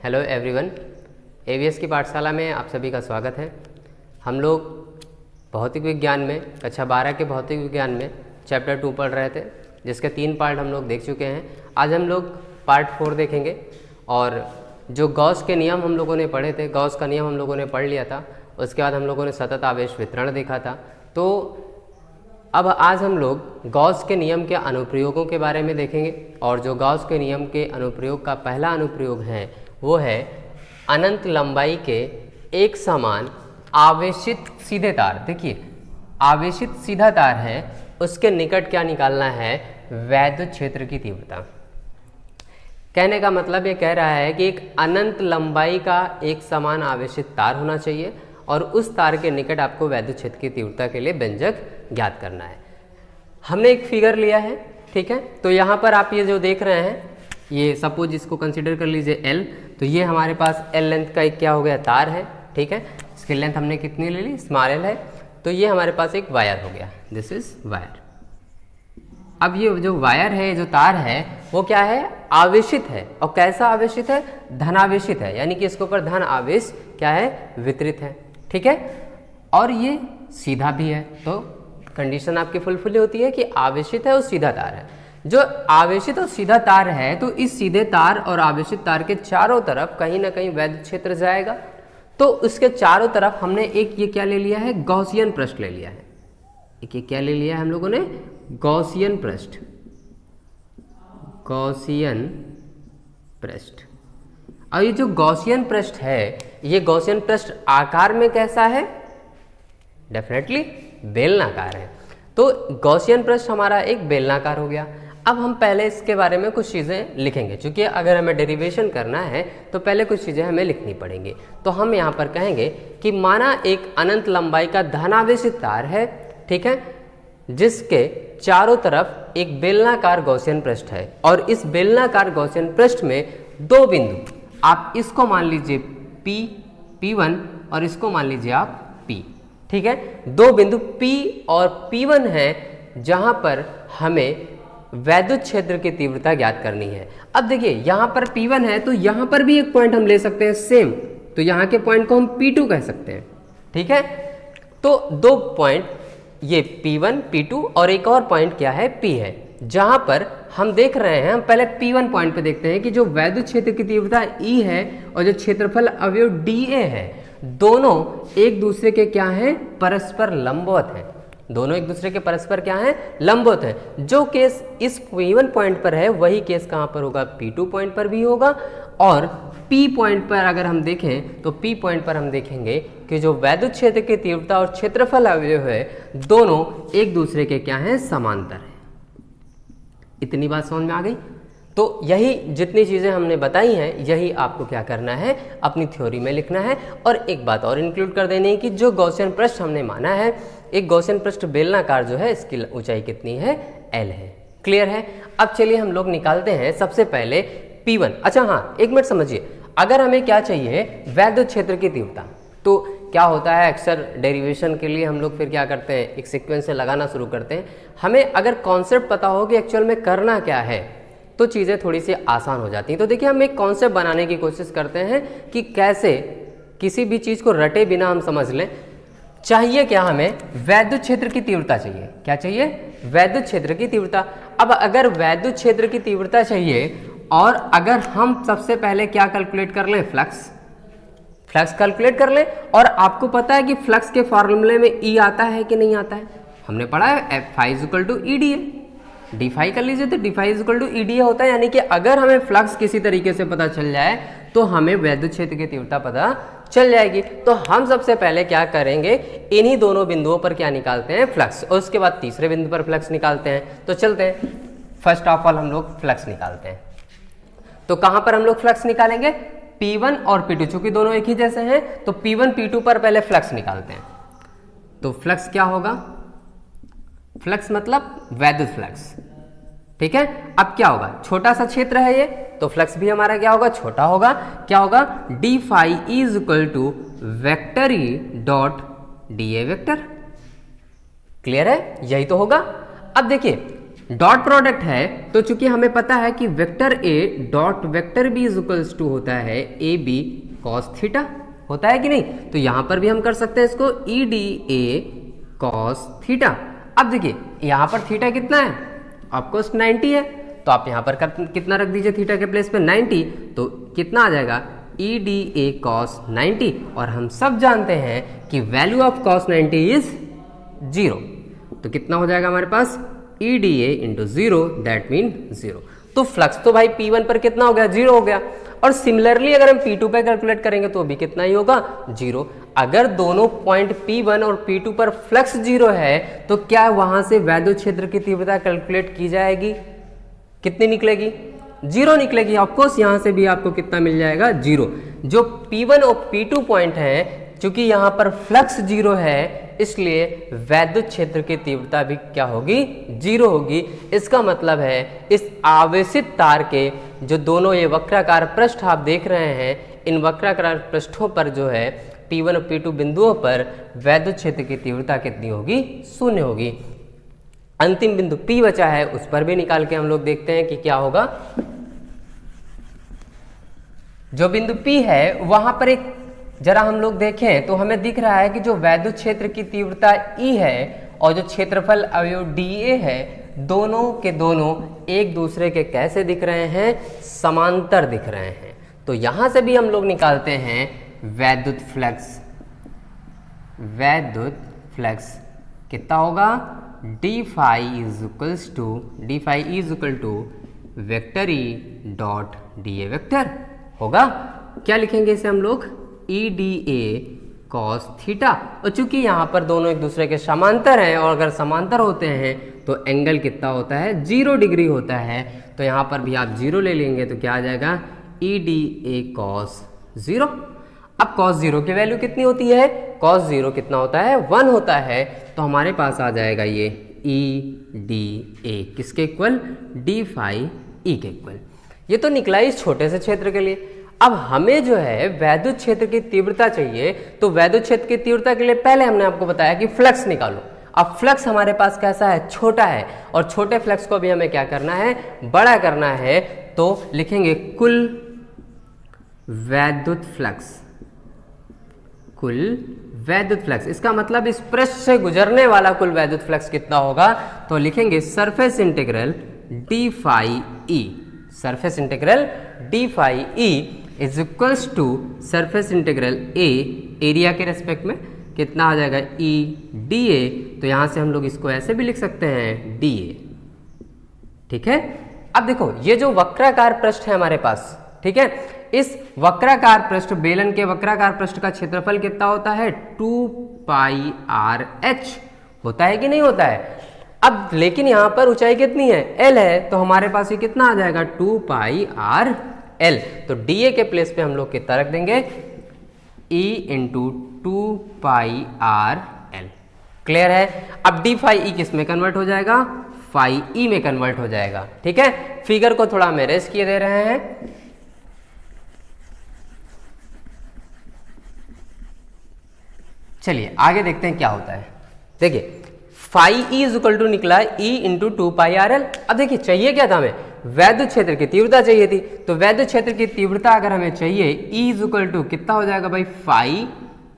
Hello everyone, ABS की पाठशाला में आप सभी का स्वागत है। हम लोग भौतिक विज्ञान में कक्षा 12 के भौतिक विज्ञान में चैप्टर 2 पढ़ रहे थे, जिसके 3 पार्ट हम लोग देख चुके हैं। आज हम लोग पार्ट 4 देखेंगे। और जो गॉस के नियम हम लोगों ने पढ़े थे, गॉस का नियम हम लोगों ने पढ़ लिया था। उसके बाद हम लोगों ने सतत आवेश वितरण देखा था। तो अब आज हम लोग गॉस के नियम के अनुप्रयोगों के बारे में देखेंगे। और जो गॉस के नियम के अनुप्रयोग का पहला अनुप्रयोग है वो है अनंत लंबाई के एक समान आवेशित सीधे तार। देखिए, आवेशित सीधा तार है, उसके निकट क्या निकालना है? वैद्युत क्षेत्र की तीव्रता। कहने का मतलब ये कह रहा है कि एक अनंत लंबाई का एक समान आवेशित तार होना चाहिए और उस तार के निकट आपको वैद्युत क्षेत्र की तीव्रता के लिए व्यंजक ज्ञात करना है। हमने एक फिगर लिया है, ठीक है। तो यहाँ पर आप ये जो देख रहे हैं, ये सपोज इसको कंसीडर कर लीजिए L। तो ये हमारे पास L लेंथ का एक क्या हो गया? तार है, ठीक है। इसकी लेंथ हमने कितनी ले ली? स्मॉल l है। तो ये हमारे पास एक वायर हो गया, दिस इज वायर। अब ये जो वायर है, जो तार है, वो क्या है? आवेशित है। और कैसा आवेशित है? धनावेशित है, यानी कि इसके ऊपर धन आवेश क्या है? वितरित है, ठीक है। और ये सीधा भी है, तो कंडीशन आपकी फुलफिल होती है कि आवेशित है और सीधा तार है। जो आवेशित और सीधा तार है, तो इस सीधे तार और आवेशित तार के चारों तरफ कहीं ना कहीं वैद्युत क्षेत्र जाएगा। तो उसके चारों तरफ हमने एक ये क्या ले लिया है? गॉसियन पृष्ठ ले लिया है। एक ये क्या ले लिया है हम लोगों ने? गॉसियन पृष्ठ। गॉसियन पृष्ठ। और ये जो गॉसियन पृष्ठ है, ये गॉसियन पृष्ठ आकार में कैसा है? डेफिनेटली बेलनाकार है। तो गॉसियन पृष्ठ हमारा एक बेलनाकार हो गया। अब हम पहले इसके बारे में कुछ चीज़ें लिखेंगे, क्योंकि अगर हमें डेरिवेशन करना है तो पहले कुछ चीज़ें हमें लिखनी पड़ेंगी। तो हम यहाँ पर कहेंगे कि माना एक अनंत लंबाई का धनावेशित तार है, ठीक है, जिसके चारों तरफ एक बेलनाकार गॉसियन पृष्ठ है। और इस बेलनाकार गॉसियन पृष्ठ में दो बिंदु, आप इसको मान लीजिए P1 और इसको मान लीजिए आप P, ठीक है। दो बिंदु P और P1 है जहां पर हमें वैद्युत क्षेत्र की तीव्रता ज्ञात करनी है। अब देखिए, यहां पर P1 है तो यहां पर भी एक पॉइंट हम ले सकते हैं सेम, तो यहां के पॉइंट को हम P2 कह सकते हैं, ठीक है। तो दो पॉइंट, ये P1 P2 और एक और पॉइंट क्या है? P है, जहां पर हम देख रहे हैं। हम पहले P1 पॉइंट पे देखते हैं कि जो वैद्युत क्षेत्र की तीव्रता E है और जो क्षेत्रफल अवयव DA है, दोनों एक दूसरे के क्या हैं? परस्पर लंबवत हैं। दोनों एक दूसरे के परस्पर क्या हैं? लंबवत हैं। जो केस इस P1 पॉइंट पर है, वही केस कहां पर होगा? P2 पॉइंट पर भी होगा। और P पॉइंट पर अगर हम देखें तो P पॉइंट पर हम देखेंगे कि जो वैद्युत क्षेत्र की तीव्रता और क्षेत्रफल अवयव है, दोनों एक दूसरे के क्या हैं? समांतर है। इतनी बात समझ में आ गई? तो यही जितनी चीज़ें हमने बताई हैं, यही आपको क्या करना है? अपनी थ्योरी में लिखना है। और एक बात और इंक्लूड कर देनी है कि जो गॉसियन पृष्ठ हमने माना है, एक गॉसियन पृष्ठ बेलनाकार जो है, इसकी ऊंचाई कितनी है? L है। क्लियर है? अब चलिए हम लोग निकालते हैं सबसे पहले P1। अच्छा हाँ, एक मिनट समझिए, अगर हमें क्या चाहिए? वैद्युत क्षेत्र की तीव्रता। तो क्या होता है, अक्सर डेरिवेशन के लिए हम लोग फिर क्या करते हैं? एक सीक्वेंस से लगाना शुरू करते हैं। हमें अगर कॉन्सेप्ट पता हो कि एक्चुअल में करना क्या है, तो चीज़ें थोड़ी सी आसान हो जाती हैं। तो देखिए, हम एक कॉन्सेप्ट बनाने की कोशिश करते हैं कि कैसे किसी भी चीज़ को रटे बिना हम समझ लें। चाहिए क्या हमें? वैद्युत क्षेत्र की तीव्रता चाहिए। क्या चाहिए? वैद्युत क्षेत्र की तीव्रता। अब अगर वैद्युत क्षेत्र की तीव्रता चाहिए, और अगर हम सबसे पहले क्या कैलकुलेट कर लें? फ्लक्स कैलकुलेट कर लें। और आपको पता है कि फ्लक्स के फॉर्मूले में E आता है कि नहीं आता है? हमने पढ़ा है F EDA। डिफाई कर लीजिए, तो डिफाई EDA होता है। यानी कि अगर हमें फ्लक्स किसी तरीके से पता चल जाए तो हमें वैद्युत क्षेत्र की तीव्रता पता चल जाएगी। तो हम सबसे पहले क्या करेंगे? इन्हीं दोनों बिंदुओं पर क्या निकालते हैं? फ्लक्स। और उसके बाद तीसरे बिंदु पर फ्लक्स निकालते हैं। तो चलते हैं, फर्स्ट ऑफ ऑल हम लोग फ्लक्स निकालते हैं। तो कहां पर हम लोग फ्लक्स निकालेंगे? P1 और P2, चूंकि दोनों एक ही जैसे हैं, तो P1 P2 पर पहले फ्लक्स निकालते हैं। तो फ्लक्स क्या होगा? फ्लक्स मतलब वैद्युत फ्लक्स, ठीक है। अब क्या होगा? छोटा सा क्षेत्र है ये, तो फ्लक्स भी हमारा क्या होगा? छोटा होगा। क्या होगा? d phi is equal to vector E dot DA vector. Clear है? यही तो होगा। अब देखिए, डॉट प्रोडक्ट है तो चूंकि हमें पता है कि vector A dot vector B is equals to होता है ए बी कॉस थीटा, होता है कि नहीं? तो यहां पर भी हम कर सकते हैं इसको E D A cos theta. अब देखिए यहां पर थीटा कितना है, ऑफकोर्स 90 है, तो आप यहां पर कितना रख दीजिए थीटा के प्लेस पे 90, तो कितना आ जाएगा ई डी ए कॉस 90। और हम सब जानते हैं कि वैल्यू ऑफ कॉस 90 इज 0, तो कितना हो जाएगा हमारे पास e D a into 0, that mean 0। तो फ्लक्स तो भाई P1 पर कितना हो गया, 0 हो गया। और सिमिलरली अगर हम P2 पे कैलकुलेट करेंगे तो भी कितना ही होगा, 0। अगर दोनों पॉइंट P1 और P2 पर फ्लक्स 0 है तो क्या वहां से वैद्युत क्षेत्र की तीव्रता कैलकुलेट की जाएगी? कितनी निकलेगी? 0 निकलेगी। ऑफकोर्स यहां से भी आपको कितना मिल जाएगा, 0। जो P1 और P2 पॉइंट है, चूंकि यहां पर फ्लक्स 0 है इसलिए वैद्युत क्षेत्र की तीव्रता भी क्या होगी, 0 होगी। इसका मतलब है इस आवेशित तार के जो दोनों ये वक्राकार पृष्ठ आप देख रहे हैं, इन वक्राकार पृष्ठों पर जो है P1 और P2 बिंदुओं पर वैद्युत क्षेत्र की तीव्रता कितनी होगी, 0 होगी। अंतिम बिंदु P बचा है, उस पर भी निकाल के हम लोग देखते हैं कि क्या होगा। जो बिंदु P है वहां पर एक जरा हम लोग देखें तो हमें दिख रहा है कि जो वैद्युत क्षेत्र की तीव्रता E है और जो क्षेत्रफल अवयव dA है, दोनों के दोनों एक दूसरे के कैसे दिख रहे हैं, समांतर दिख रहे हैं। तो यहां से भी हम लोग निकालते हैं वैद्युत फ्लक्स। वैद्युत फ्लक्स कितना होगा, d phi is equal to vector E dot dA vector होगा। क्या लिखेंगे इसे हम लोग, E D A cos theta. और चूंकि यहाँ पर दोनों एक दूसरे के समांतर हैं और अगर समांतर होते हैं तो एंगल कितना होता है, 0 डिग्री होता है। तो यहाँ पर भी आप 0 ले लेंगे तो क्या आ जाएगा, ई डी ए कॉस 0। अब कॉस 0 की वैल्यू कितनी होती है, कॉस 0 कितना होता है, 1 होता है। तो हमारे पास आ जाएगा ये ई डी ए किसके इक्वल, डी फाई ई के इक्वल। ये तो निकला इस छोटे से क्षेत्र के लिए। अब हमें जो है वैद्युत क्षेत्र की तीव्रता चाहिए, तो वैद्युत क्षेत्र की तीव्रता के लिए पहले हमने आपको बताया कि फ्लक्स निकालो। अब फ्लक्स हमारे पास कैसा है, छोटा है, और छोटे फ्लक्स को भी हमें क्या करना है, बड़ा करना है। तो लिखेंगे कुल वैद्युत फ्लक्स, कुल वैद्युत फ्लक्स। इसका मतलब इस पृष्ठ से गुजरने वाला कुल वैद्युत फ्लक्स कितना होगा, तो लिखेंगे surface integral D phi E, surface integral D phi E is equals to surface integral A, area के रेस्पेक्ट में कितना आ जाएगा, ई डी ए। तो यहां से हम लोग इसको ऐसे भी लिख सकते हैं डी ए, ठीक है। अब देखो ये जो वक्राकार पृष्ठ है हमारे पास, ठीक है, इस वक्राकार पृष्ठ, बेलन के वक्राकार पृष्ठ का क्षेत्रफल कितना होता है, 2 पाई आर एच होता है कि नहीं होता है। अब लेकिन यहां पर ऊंचाई कितनी है, एल है, तो हमारे पास ये कितना आ जाएगा, 2 पाई आर एल। तो डी के प्लेस पे हम लोग कितना रख देंगे, ई into 2 pi R L. Clear है। अब डी फाई ई किस में कन्वर्ट हो जाएगा, फाई ई में कन्वर्ट हो जाएगा, ठीक है। फिगर को थोड़ा हम एरेज किए दे रहे हैं। चलिए आगे देखते हैं क्या होता है। देखिए phi E is equal to निकला E into 2 pi R L. अब देखिए चाहिए क्या था हमें, वैद्युत क्षेत्र की तीव्रता चाहिए थी। तो वैद्युत क्षेत्र की तीव्रता अगर हमें चाहिए, ई इज इक्वल टू कितना हो जाएगा भाई, फाई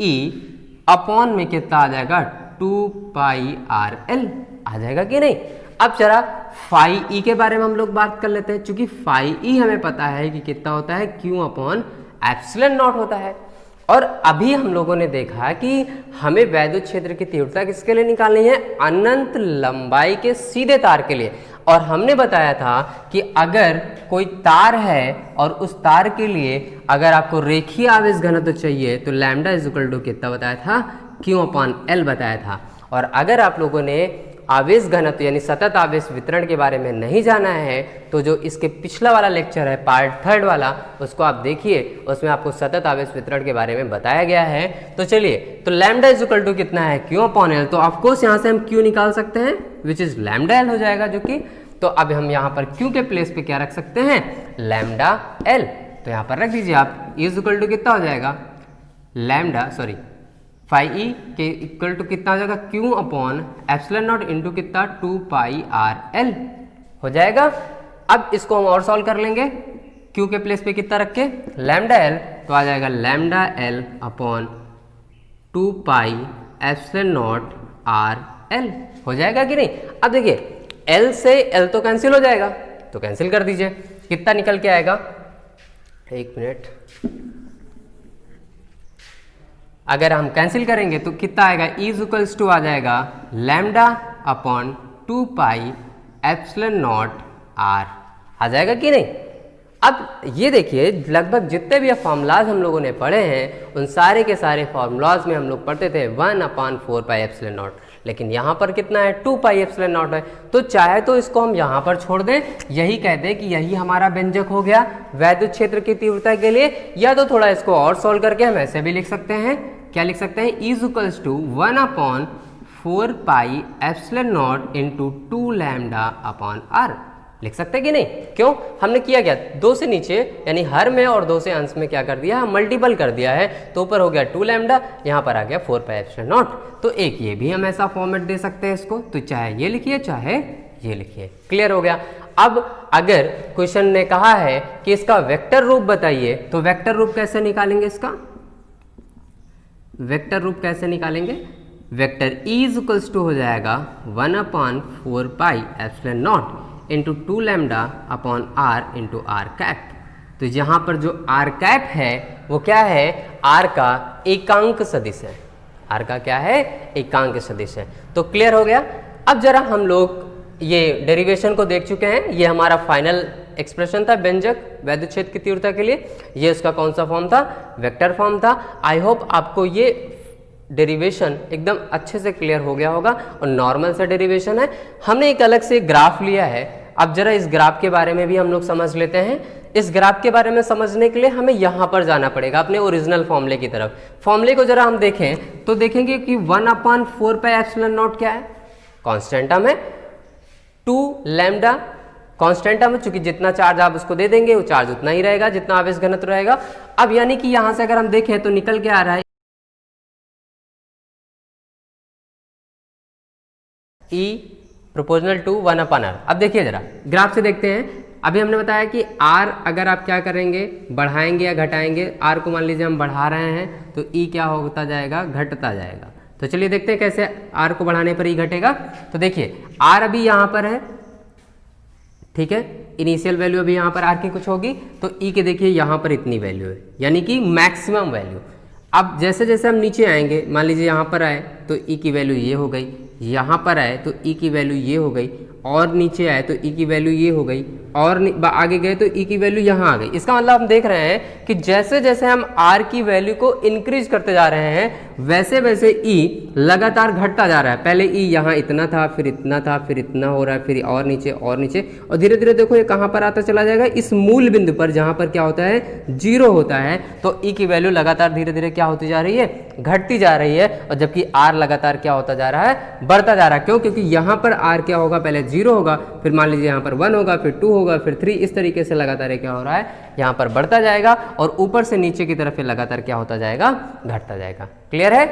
ई अपॉन में कितना आ जाएगा, 2 पाई आर एल आ जाएगा कि नहीं। अब जरा फाई ई के बारे में हम लोग बात कर लेते हैं। चूंकि फाई ई हमें पता है कि कितना होता है, क्यू अपॉन एप्सिलॉन नॉट होता है। और अभी हम लोगों ने देखा कि हमें वैद्युत क्षेत्र की तीव्रता किसके लिए निकालनी है, अनंत लंबाई के सीधे तार के लिए। और हमने बताया था कि अगर कोई तार है और उस तार के लिए अगर आपको रेखीय आवेश घनत्व चाहिए तो लैम्डा इज इक्वल टू कितना बताया था, क्यू अपॉन एल बताया था। और अगर आप लोगों ने आवेश घनत्व यानी सतत आवेश वितरण के बारे में नहीं जाना है तो जो इसके पिछला वाला लेक्चर है, पार्ट 3 वाला, उसको आप देखिए, उसमें आपको सतत आवेश वितरण के बारे में बताया गया है। तो चलिए, तो लैम्डा इज इक्वल टू कितना है, क्यू अपॉन एल। तो ऑफकोर्स यहाँ से हम क्यू निकाल सकते हैं विच इज लैम्डा एल हो जाएगा, जो कि तो अब हम यहाँ पर क्यू के प्लेस पे क्या रख सकते हैं, लैम्डा एल। तो यहाँ पर रख दीजिए आप, इज इक्वल टू कितना हो जाएगा, लैम्डा सॉरी फाई ई के इक्वल टू कितना हो जाएगा, Q upon epsilon naught into कितना, 2 पाई आर एल। हो जाएगा। अब इसको हम और सॉल्व कर लेंगे, क्यू के प्लेस पे कितना रख के लैम्डा एल, तो आ जाएगा lambda L upon 2 pi epsilon naught R L. हो जाएगा कि नहीं? अब देखिए एल से एल तो कैंसिल हो जाएगा, तो कैंसिल कर दीजिए, कितना निकल के आएगा, एक मिनट, अगर हम कैंसिल करेंगे तो कितना आएगा, इज इक्वल्स टू आ जाएगा lambda upon 2 pi epsilon naught r. आ जाएगा कि नहीं? अब ये देखिए लगभग जितने भी फॉर्मूलाज हम लोगों ने पढ़े हैं उन सारे के सारे फॉर्मूलाज में हम लोग पढ़ते थे 1/4 पाई एप्सिलॉन नॉट, लेकिन यहाँ पर कितना है 2 पाई एप्सिलॉन नॉट है। तो चाहे तो इसको हम यहाँ पर छोड़ दें, यही कहते हैं कि यही हमारा व्यंजक हो गया वैद्युत क्षेत्र की तीव्रता के लिए, या तो थोड़ा इसको और सॉल्व करके हम ऐसे भी लिख सकते हैं, क्या लिख सकते हैं, is equals to 1/4 pi epsilon naught into 2 lambda upon R लिख सकते हैं कि नहीं? क्यों? हमने किया क्या, 2 से नीचे यानी हर में और 2 से अंश में क्या कर दिया, मल्टीपल कर दिया है, तो ऊपर हो गया 2 लैम्डा, यहाँ पर आ गया 4 पाई एप्सिलॉन नॉट। तो एक ये भी हम ऐसा फॉर्मेट दे सकते हैं इसको, तो चाहे ये लिखिए चाहे ये लिखिए। क्लियर हो गया? अब अगर क्वेश्चन ने कहा है कि इसका वेक्टर रूप बताइए, तो वेक्टर रूप कैसे निकालेंगे इसका, वेक्टर रूप कैसे निकालेंगे, vector E is equals to हो जाएगा 1/4 pi epsilon naught into 2 lambda upon R into R cap. तो यहाँ पर जो आर कैप है वो क्या है, आर का एकांक सदिश है, आर का क्या है, एकांक सदिश है। तो क्लियर हो गया? अब जरा हम लोग ये डेरिवेशन को देख चुके हैं, ये हमारा फाइनल एक्सप्रेशन था व्यंजक वैद्युत क्षेत्र की तीव्रता के लिए, ये उसका कौन सा फॉर्म था, वेक्टर फॉर्म था। आई होप आपको ये डेरिवेशन एकदम अच्छे से क्लियर हो गया होगा, और नॉर्मल सा डेरिवेशन है। हमने एक अलग से ग्राफ लिया है, अब जरा इस ग्राफ के बारे में भी हम लोग समझ लेते हैं। इस ग्राफ के बारे में समझने के लिए हमें यहाँ पर जाना पड़ेगा अपने ओरिजिनल फॉर्मूले की तरफ। फॉर्मूले को जरा हम देखें तो देखेंगे कि 1/4 पाई एप्सिलॉन नॉट क्या है, कांस्टेंट टर्म है, 2 लैम्डा कांस्टेंट टर्म है, चूंकि जितना चार्ज आप उसको दे देंगे वो चार्ज उतना ही रहेगा जितना आवेश घनत्व रहेगा। अब यानी कि यहाँ से अगर हम देखें तो निकल के आ रहा है E प्रोपोर्शनल टू 1/r। अब देखिए जरा ग्राफ से देखते हैं, अभी हमने बताया कि R अगर आप क्या करेंगे, बढ़ाएंगे या घटाएंगे, R को मान लीजिए हम बढ़ा रहे हैं तो E क्या होता जाएगा, घटता जाएगा। तो चलिए देखते हैं कैसे R को बढ़ाने पर E घटेगा। तो देखिए R अभी यहाँ पर है, ठीक है, इनिशियल वैल्यू अभी यहाँ पर R की कुछ होगी, तो E के देखिए यहाँ पर इतनी वैल्यू है, यानी कि मैक्सिमम वैल्यू। अब जैसे जैसे हम नीचे आएंगे, मान लीजिए यहाँ पर आए तो E की वैल्यू ये हो गई, यहाँ पर आए तो E की वैल्यू ये हो गई, और नीचे आए तो E की वैल्यू ये हो गई, और आगे गए तो E की वैल्यू यहाँ आ गई। इसका मतलब हम देख रहे हैं कि जैसे जैसे हम R की वैल्यू को इंक्रीज करते जा रहे हैं वैसे वैसे E लगातार घटता जा रहा है। पहले E यहाँ इतना था, फिर इतना था, फिर इतना हो रहा है, फिर और नीचे और नीचे, और धीरे धीरे देखो ये कहाँ पर आता चला जाएगा, इस मूल बिंदु पर जहाँ पर क्या होता है, 0 होता है। तो E की वैल्यू लगातार धीरे धीरे क्या होती जा रही है, घटती जा रही है, और जबकि R लगातार क्या होता जा रहा है, बढ़ता जा रहा है। क्यों? क्योंकि यहाँ पर R क्या होगा, पहले 0 होगा, फिर मान लीजिए यहाँ पर 1 होगा, फिर 2 होगा, फिर 3, इस तरीके से लगातार क्या हो रहा है, यहाँ पर बढ़ता जाएगा, और ऊपर से नीचे की तरफ लगातार क्या होता जाएगा, घटता जाएगा। क्लियर है?